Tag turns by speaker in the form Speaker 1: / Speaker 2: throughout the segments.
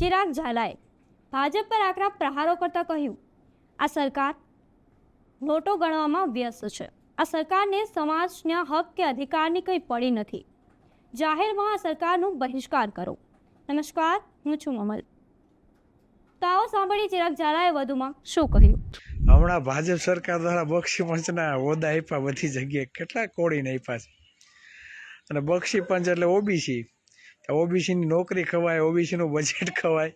Speaker 1: ચિરાગ ઝાલાએ ભાજપ પર આકરા પ્રહારો કરતા કહ્યું, આ સરકાર નોટો ગણવામાં વ્યસ્ત છે. આ સરકારને સમાજના હક કે અધિકારની કંઈ પડી નથી. જાહેરમાં આ સરકારનો બહિષ્કાર કરો. નમસ્કાર, હું છું અમલ. તો આવો સાંભળીએ ચિરાગ ઝાલાએ વધુમાં શું કહ્યું.
Speaker 2: હમણાં ભાજપ સરકાર દ્વારા બક્ષી પંચના હોદ્દા આપ્યા, બધી જગ્યાએ કેટલા કોડીને આપ્યા છે. અને બક્ષી પંચ એટલે ઓબીસી, ઓબીસીની નોકરી ખવાય, ઓબીસીનું બજેટ ખવાય.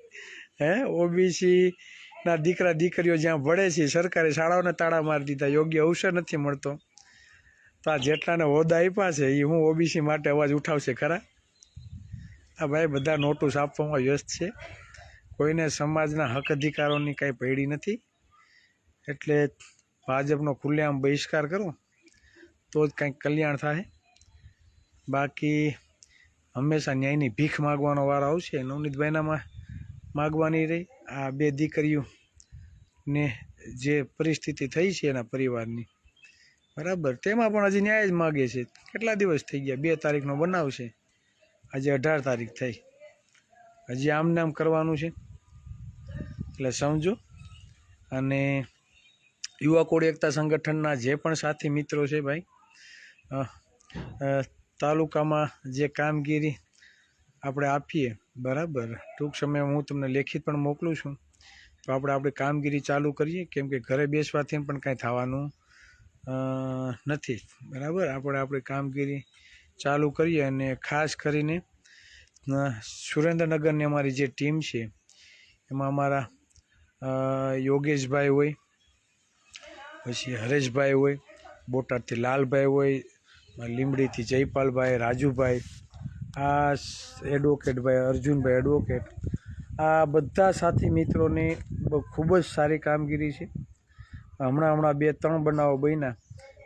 Speaker 2: ઓબીસીના દીકરા દીકરીઓ જ્યાં ભળે છે, સરકારી શાળાઓને તાળા મારી દીધા, યોગ્ય અવસર નથી મળતો. તો આ જેટલાને હોદ્દા આપ્યા છે એ હું ઓબીસી માટે અવાજ ઉઠાવશે ખરા? આ ભાઈ બધા નોટું છાપવામાં વ્યસ્ત છે, કોઈને સમાજના હક અધિકારોની કાંઈ પડી નથી. એટલે ભાજપનો ખુલ્લેઆમ બહિષ્કાર કરો તો જ કંઈક કલ્યાણ થાય. બાકી હંમેશા ન્યાયની ભીખ માગવાનો વારો આવશે. નવનીતભાઈનામાં માગવાની રહી. આ બે દીકરીઓને જે પરિસ્થિતિ થઈ છે એના પરિવારની, બરાબર, તેમાં પણ હજી ન્યાય જ માગે છે. કેટલા દિવસ થઈ ગયા? 2 તારીખનો બનાવ છે, આજે 18 તારીખ થઈ, હજી આમને આમ કરવાનું છે. એટલે સમજો. અને યુવા કોળી એકતા સંગઠનના જે પણ સાથી મિત્રો છે ભાઈ, તાલુકામાં જે કામગીરી આપણે આપીએ, બરાબર, ટૂંક સમયમાં હું તમને લેખિત પણ મોકલું છું. તો આપણે આપણી કામગીરી ચાલુ કરીએ, કેમ કે ઘરે બેસવાથી પણ કાંઈ થવાનું નથી, બરાબર. આપણે આપણી કામગીરી ચાલુ કરીએ. અને ખાસ કરીને સુરેન્દ્રનગરની અમારી જે ટીમ છે એમાં અમારા યોગેશભાઈ હોય, પછી હરેશભાઈ હોય, બોટાદથી લાલભાઈ હોય, લીંબડીથી જયપાલભાઈ, રાજુભાઈ, આ એડવોકેટભાઈ અર્જુનભાઈ એડવોકેટ, આ બધા સાથી મિત્રોની ખૂબ જ સારી કામગીરી છે. હમણાં 2-3 બનાવો બન્યા.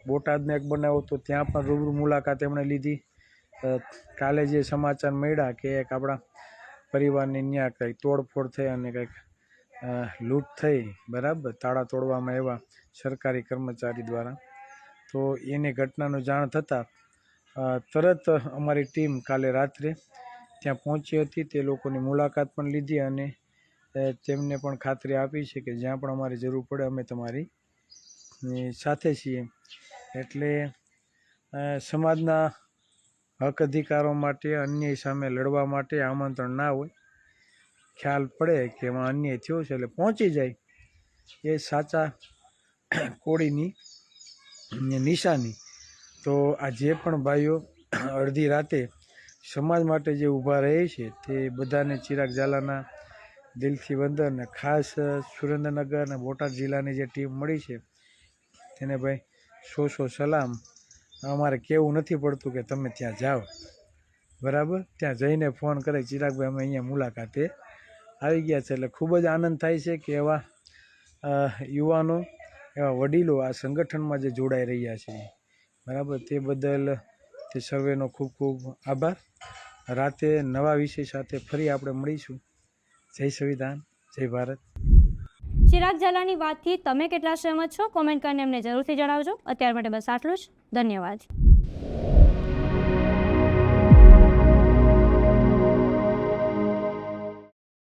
Speaker 2: બોટાદનો એક બનાવો તો ત્યાં પણ રૂબરૂ મુલાકાત એમણે લીધી. કાલે જે સમાચાર મળ્યા કે એક આપણા પરિવારની ત્યાં કંઈક તોડફોડ થઈ અને કંઈક લૂંટ થઈ, બરાબર, તાળા તોડવામાં આવ્યા સરકારી કર્મચારી દ્વારા. તો એની ઘટનાનું જાણ થતાં તરત અમારી ટીમ કાલે રાત્રે ત્યાં પહોંચી હતી. તે લોકોની મુલાકાત પણ લીધી અને તેમને પણ ખાતરી આપી છે કે જ્યાં પણ અમારી જરૂર પડે અમે તમારી સાથે છીએ. એટલે સમાજના હક અધિકારો માટે, અન્યાય સામે લડવા માટે આમંત્રણ ના હોય, ખ્યાલ પડે કે એમાં અન્યાય થયો છે એટલે પહોંચી જાય, એ સાચા કોળીની નિશાની. તો આ જે પણ ભાઈઓ અડધી રાતે સમાજ માટે જે ઊભા રહે છે તે બધાને ચિરાગ ઝાલાના દિલથી વંદન. ખાસ સુરેન્દ્રનગર અને બોટાદ જિલ્લાની જે ટીમ મળી છે તેને ભાઈ 100 સલામ. અમારે કહેવું નથી પડતું કે તમે ત્યાં જાઓ, બરાબર, ત્યાં જઈને ફોન કરે, ચિરાગભાઈ અમે અહીંયા મુલાકાતે આવી ગયા છે. એટલે ખૂબ જ આનંદ થાય છે કે એવા યુવાનો, એવા વડીલો આ સંગઠનમાં જે જોડાઈ રહ્યા છે, બરાબર, તે બદલ તે સર્વેનો ખૂબ ખૂબ આભાર. રાતે નવા વિષય સાથે ફરી આપણે મળીશું. જય સંવિધાન, જય ભારત.
Speaker 1: ચિરાગ ઝાલાની વાતથી તમે કેટલા સહમત છો કોમેન્ટ કરીને અમને જરૂરથી જણાવજો. અત્યાર માટે બસ આટલું જ. ધન્યવાદ.